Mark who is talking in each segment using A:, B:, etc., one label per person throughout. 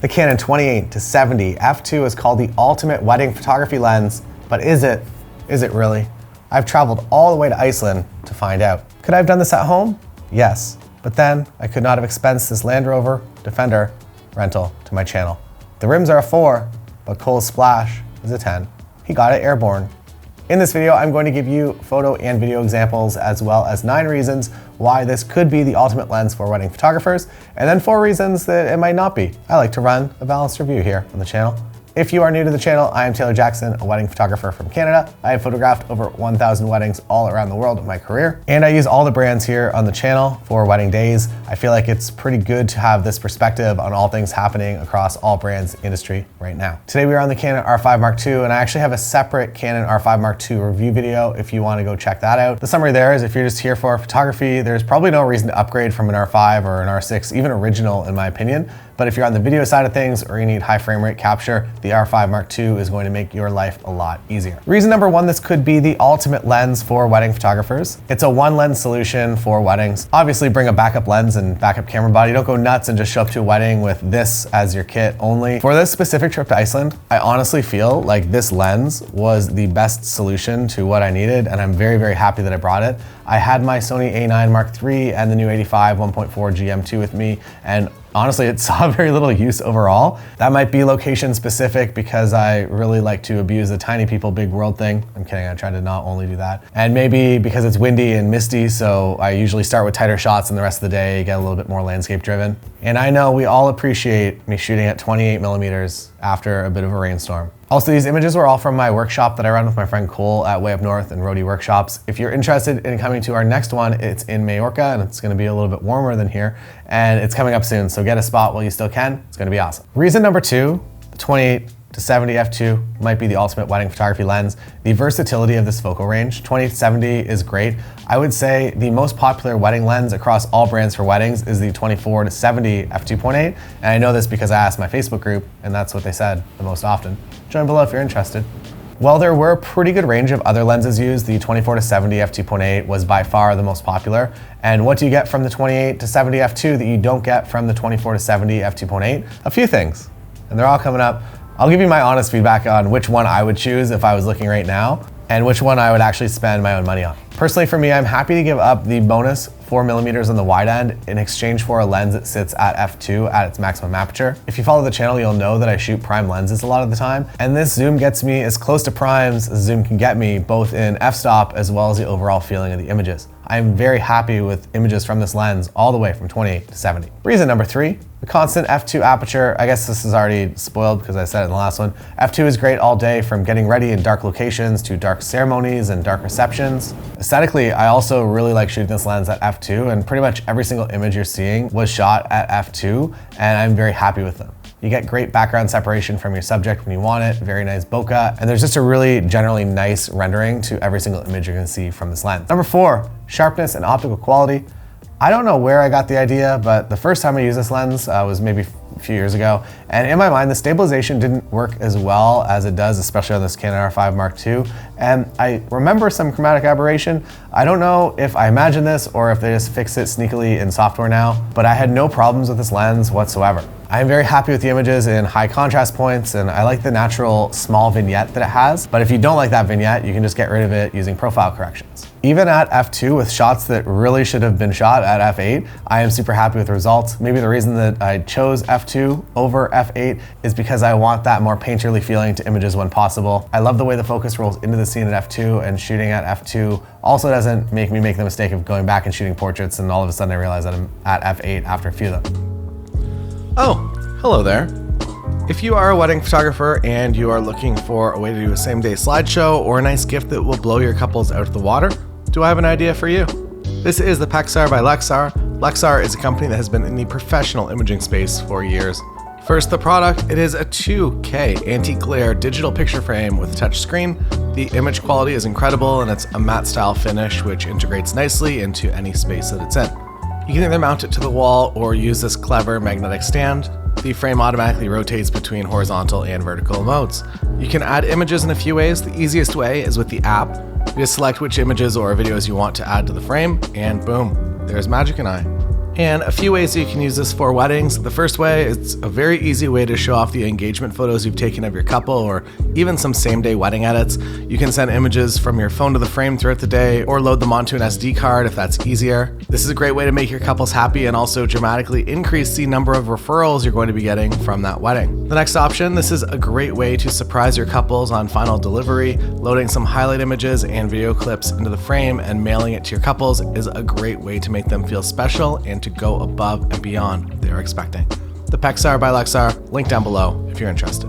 A: The Canon 28-70 f2 is called the ultimate wedding photography lens, but is it? Is it really? I've traveled all the way to Iceland to find out. Could I have done this at home? Yes, but then I could not have expensed this Land Rover Defender rental to my channel. The rims are a 4, but Cole's splash is a 10. He got it airborne. In this video, I'm going to give you photo and video examples as well as 9 reasons why this could be the ultimate lens for wedding photographers, and then 4 reasons that it might not be. I like to run a balanced review here on the channel. If you are new to the channel, I am Taylor Jackson, a wedding photographer from Canada. I have photographed over 1,000 weddings all around the world in my career, and I use all the brands here on the channel for wedding days. I feel like it's pretty good to have this perspective on all things happening across all brands industry right now. Today we are on the Canon R5 Mark II, and I actually have a separate Canon R5 Mark II review video if you want to go check that out. The summary there is if you're just here for photography, there's probably no reason to upgrade from an R5 or an R6, even original in my opinion. But if you're on the video side of things or you need high frame rate capture, the R5 Mark II is going to make your life a lot easier. Reason number 1, this could be the ultimate lens for wedding photographers. It's a one lens solution for weddings. Obviously bring a backup lens and backup camera body. Don't go nuts and just show up to a wedding with this as your kit only. For this specific trip to Iceland, I honestly feel like this lens was the best solution to what I needed, and I'm very, very happy that I brought it. I had my Sony A9 Mark III and the new 85 1.4 GM2 with me, and honestly, it saw very little use overall. That might be location specific because I really like to abuse the tiny people, big world thing. I'm kidding, I try to not only do that. And maybe because it's windy and misty, so I usually start with tighter shots and the rest of the day get a little bit more landscape driven. And I know we all appreciate me shooting at 28 millimeters after a bit of a rainstorm. Also, these images were all from my workshop that I run with my friend Cole at Way Up North and Roadie Workshops. If you're interested in coming to our next one, it's in Majorca and it's gonna be a little bit warmer than here, and it's coming up soon, so get a spot while you still can. It's gonna be awesome. Reason number 2, the 28-70 f2 might be the ultimate wedding photography lens. The versatility of this focal range, 28-70 is great. I would say the most popular wedding lens across all brands for weddings is the 24-70 f2.8, and I know this because I asked my Facebook group, and that's what they said the most often. Join below if you're interested. While there were a pretty good range of other lenses used, the 24-70 f2.8 was by far the most popular. And what do you get from the 28-70 f2 that you don't get from the 24-70 f2.8? A few things, and they're all coming up. I'll give you my honest feedback on which one I would choose if I was looking right now, and which one I would actually spend my own money on. Personally for me, I'm happy to give up the bonus 4 millimeters on the wide end in exchange for a lens that sits at f2 at its maximum aperture. If you follow the channel, you'll know that I shoot prime lenses a lot of the time, and this zoom gets me as close to primes as zoom can get me, both in f-stop as well as the overall feeling of the images. I'm very happy with images from this lens all the way from 28-70. Reason number 3, the constant f2 aperture. I guess this is already spoiled because I said it in the last one. f2 is great all day, from getting ready in dark locations to dark ceremonies and dark receptions. Aesthetically, I also really like shooting this lens at f2, and pretty much every single image you're seeing was shot at f2, and I'm very happy with them. You get great background separation from your subject when you want it, very nice bokeh, and there's just a really generally nice rendering to every single image you're gonna see from this lens. Number 4, sharpness and optical quality. I don't know where I got the idea, but the first time I used this lens was maybe a few years ago, and in my mind the stabilization didn't work as well as it does, especially on this Canon R5 Mark II, and I remember some chromatic aberration. I don't know if I imagined this or if they just fixed it sneakily in software now, but I had no problems with this lens whatsoever. I'm very happy with the images in high contrast points, and I like the natural small vignette that it has, but if you don't like that vignette, you can just get rid of it using profile corrections. Even at f2 with shots that really should have been shot at f8, I am super happy with the results. Maybe the reason that I chose f2 over f8 is because I want that more painterly feeling to images when possible. I love the way the focus rolls into the scene at f2, and shooting at f2 also doesn't make me make the mistake of going back and shooting portraits and all of a sudden I realize that I'm at f8 after a few of them. Oh, hello there. If you are a wedding photographer and you are looking for a way to do a same-day slideshow or a nice gift that will blow your couples out of the water, do I have an idea for you? This is the pexar by Lexar. Lexar is a company that has been in the professional imaging space for years. First, the product. It is a 2K anti-glare digital picture frame with touch screen. The image quality is incredible, and it's a matte style finish which integrates nicely into any space that it's in. You can either mount it to the wall or use this clever magnetic stand. The frame automatically rotates between horizontal and vertical modes. You can add images in a few ways. The easiest way is with the app. You just select which images or videos you want to add to the frame, and boom, there's Magic and I. And a few ways you can use this for weddings. The first way, it's a very easy way to show off the engagement photos you've taken of your couple, or even some same-day wedding edits. You can send images from your phone to the frame throughout the day, or load them onto an SD card if that's easier. This is a great way to make your couples happy and also dramatically increase the number of referrals you're going to be getting from that wedding. The next option, this is a great way to surprise your couples on final delivery. Loading some highlight images and video clips into the frame and mailing it to your couples is a great way to make them feel special and to go above and beyond what they're expecting. The Pexar by Lexar, link down below if you're interested.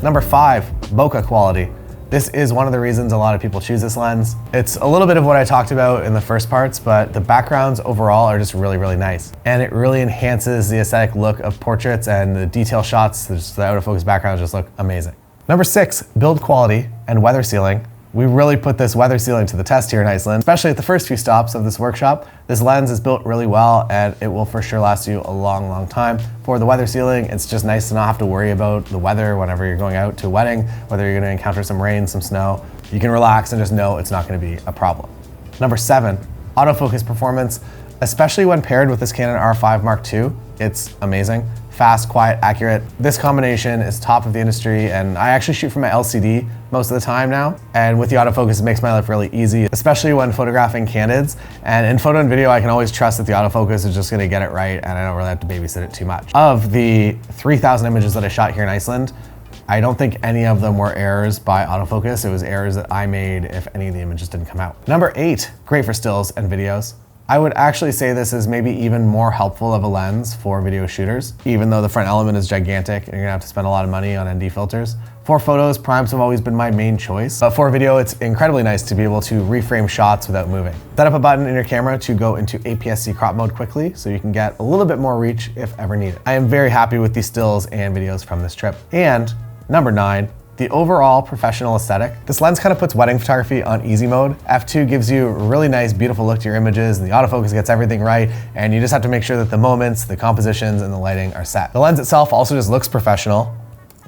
A: Number 5, bokeh quality. This is one of the reasons a lot of people choose this lens. It's a little bit of what I talked about in the first parts, but the backgrounds overall are just really, really nice. And it really enhances the aesthetic look of portraits, and the detail shots, the out of focus backgrounds just look amazing. Number 6, build quality and weather sealing. We really put this weather sealing to the test here in Iceland, especially at the first few stops of this workshop. This lens is built really well, and it will for sure last you a long, long time. For the weather sealing, it's just nice to not have to worry about the weather whenever you're going out to a wedding, whether you're gonna encounter some rain, some snow. You can relax and just know it's not gonna be a problem. Number 7, autofocus performance, especially when paired with this Canon R5 Mark II, it's amazing. Fast, quiet, accurate. This combination is top of the industry, and I actually shoot from my LCD most of the time now. And with the autofocus, it makes my life really easy, especially when photographing candids. And in photo and video, I can always trust that the autofocus is just gonna get it right, and I don't really have to babysit it too much. Of the 3,000 images that I shot here in Iceland, I don't think any of them were errors by autofocus. It was errors that I made if any of the images didn't come out. Number 8, great for stills and videos. I would actually say this is maybe even more helpful of a lens for video shooters, even though the front element is gigantic and you're gonna have to spend a lot of money on ND filters. For photos, primes have always been my main choice, but for video, it's incredibly nice to be able to reframe shots without moving. Set up a button in your camera to go into APS-C crop mode quickly, so you can get a little bit more reach if ever needed. I am very happy with these stills and videos from this trip. And number 9, the overall professional aesthetic. This lens kind of puts wedding photography on easy mode. F2 gives you a really nice, beautiful look to your images, and the autofocus gets everything right, and you just have to make sure that the moments, the compositions, and the lighting are set. The lens itself also just looks professional.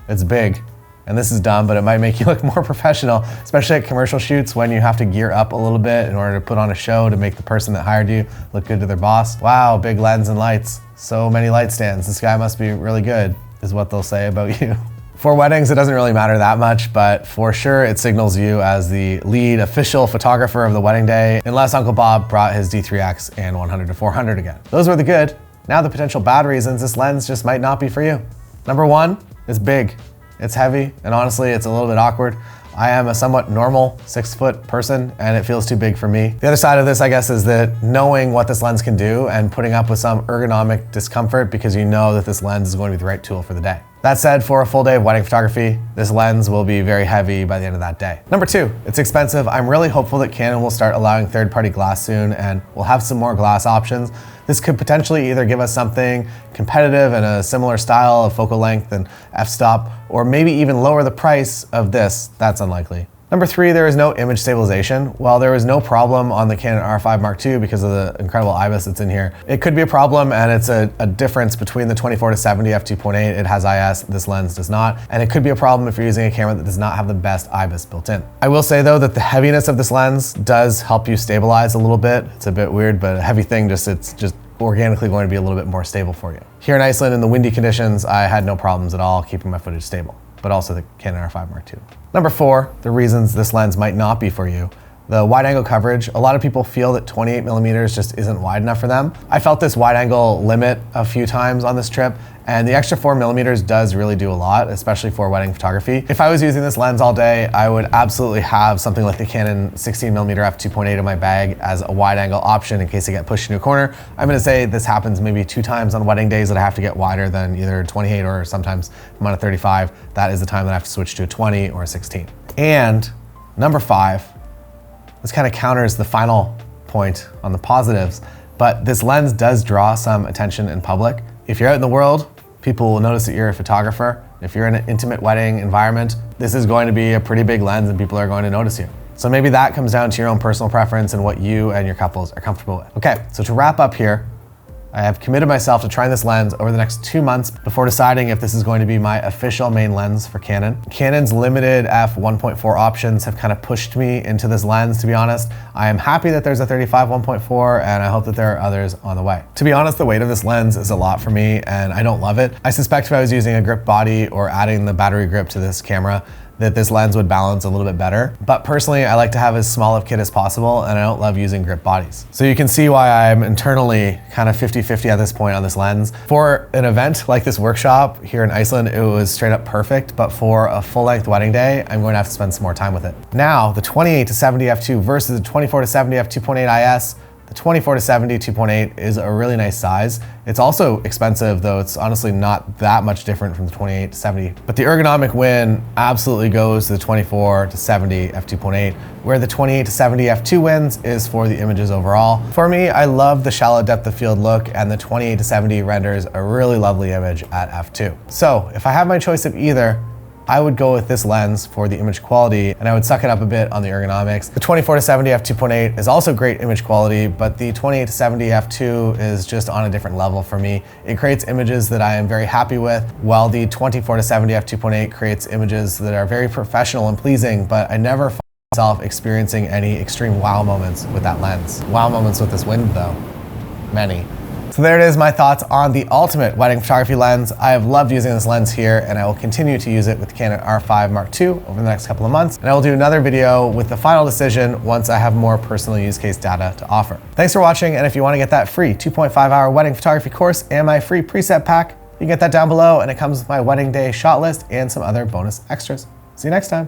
A: It's big, and this is dumb, but it might make you look more professional, especially at commercial shoots when you have to gear up a little bit in order to put on a show to make the person that hired you look good to their boss. Wow, big lens and lights. So many light stands. This guy must be really good, is what they'll say about you. For weddings, it doesn't really matter that much, but for sure it signals you as the lead official photographer of the wedding day, unless Uncle Bob brought his D3X and 100 to 400 again. Those were the good. Now the potential bad reasons this lens just might not be for you. Number 1, it's big, it's heavy, and honestly, it's a little bit awkward. I am a somewhat normal 6-foot person, and it feels too big for me. The other side of this, I guess, is that knowing what this lens can do and putting up with some ergonomic discomfort because you know that this lens is going to be the right tool for the day. That said, for a full day of wedding photography, this lens will be very heavy by the end of that day. Number 2, it's expensive. I'm really hopeful that Canon will start allowing third-party glass soon, and we'll have some more glass options. This could potentially either give us something competitive and a similar style of focal length and f-stop, or maybe even lower the price of this. That's unlikely. Number 3, there is no image stabilization. While there was no problem on the Canon R5 Mark II because of the incredible IBIS that's in here, it could be a problem, and it's a difference between the 24 to 70 f2.8. It has IS, this lens does not, and it could be a problem if you're using a camera that does not have the best IBIS built in. I will say though that the heaviness of this lens does help you stabilize a little bit. It's a bit weird, but a heavy thing it's just organically going to be a little bit more stable for you. Here in Iceland, in the windy conditions, I had no problems at all keeping my footage stable, but also the Canon R5 Mark II. Number 4, the reasons this lens might not be for you. The wide angle coverage. A lot of people feel that 28mm just isn't wide enough for them. I felt this wide angle limit a few times on this trip, and the extra 4mm does really do a lot, especially for wedding photography. If I was using this lens all day, I would absolutely have something like the Canon 16mm f2.8 in my bag as a wide angle option in case I get pushed into a corner. I'm gonna say this happens maybe 2 times on wedding days that I have to get wider than either 28 or sometimes if I'm on a 35, that is the time that I have to switch to a 20 or a 16. And number 5, this kind of counters the final point on the positives, but this lens does draw some attention in public. If you're out in the world, people will notice that you're a photographer. If you're in an intimate wedding environment, this is going to be a pretty big lens and people are going to notice you. So maybe that comes down to your own personal preference and what you and your couples are comfortable with. Okay, so to wrap up here, I have committed myself to trying this lens over the next 2 months before deciding if this is going to be my official main lens for Canon. Canon's limited f1.4 options have kind of pushed me into this lens, to be honest. I am happy that there's a 35 1.4, and I hope that there are others on the way. To be honest, the weight of this lens is a lot for me, and I don't love it. I suspect if I was using a grip body or adding the battery grip to this camera, that this lens would balance a little bit better. But personally, I like to have as small of kit as possible, and I don't love using grip bodies. So you can see why I'm internally kind of 50-50 at this point on this lens. For an event like this workshop here in Iceland, it was straight up perfect, but for a full-length wedding day, I'm going to have to spend some more time with it. Now, the 28-70 f2 versus the 24-70 f2.8 IS, the 24-70 2.8 is a really nice size. It's also expensive, though it's honestly not that much different from the 28-70. But the ergonomic win absolutely goes to the 24-70 f2.8, where the 28-70 f2 wins is for the images overall. For me, I love the shallow depth of field look, and the 28-70 renders a really lovely image at f2. So if I have my choice of either, I would go with this lens for the image quality, and I would suck it up a bit on the ergonomics. The 24-70 f2.8 is also great image quality, but the 28-70 f2 is just on a different level for me. It creates images that I am very happy with, while the 24-70 f2.8 creates images that are very professional and pleasing, but I never find myself experiencing any extreme wow moments with that lens. Wow moments with this wind though, many. So there it is, my thoughts on the ultimate wedding photography lens. I have loved using this lens here, and I will continue to use it with the Canon R5 Mark II over the next couple of months. And I will do another video with the final decision once I have more personal use case data to offer. Thanks for watching, and if you want to get that free 2.5-hour wedding photography course and my free preset pack, you can get that down below, and it comes with my wedding day shot list and some other bonus extras. See you next time.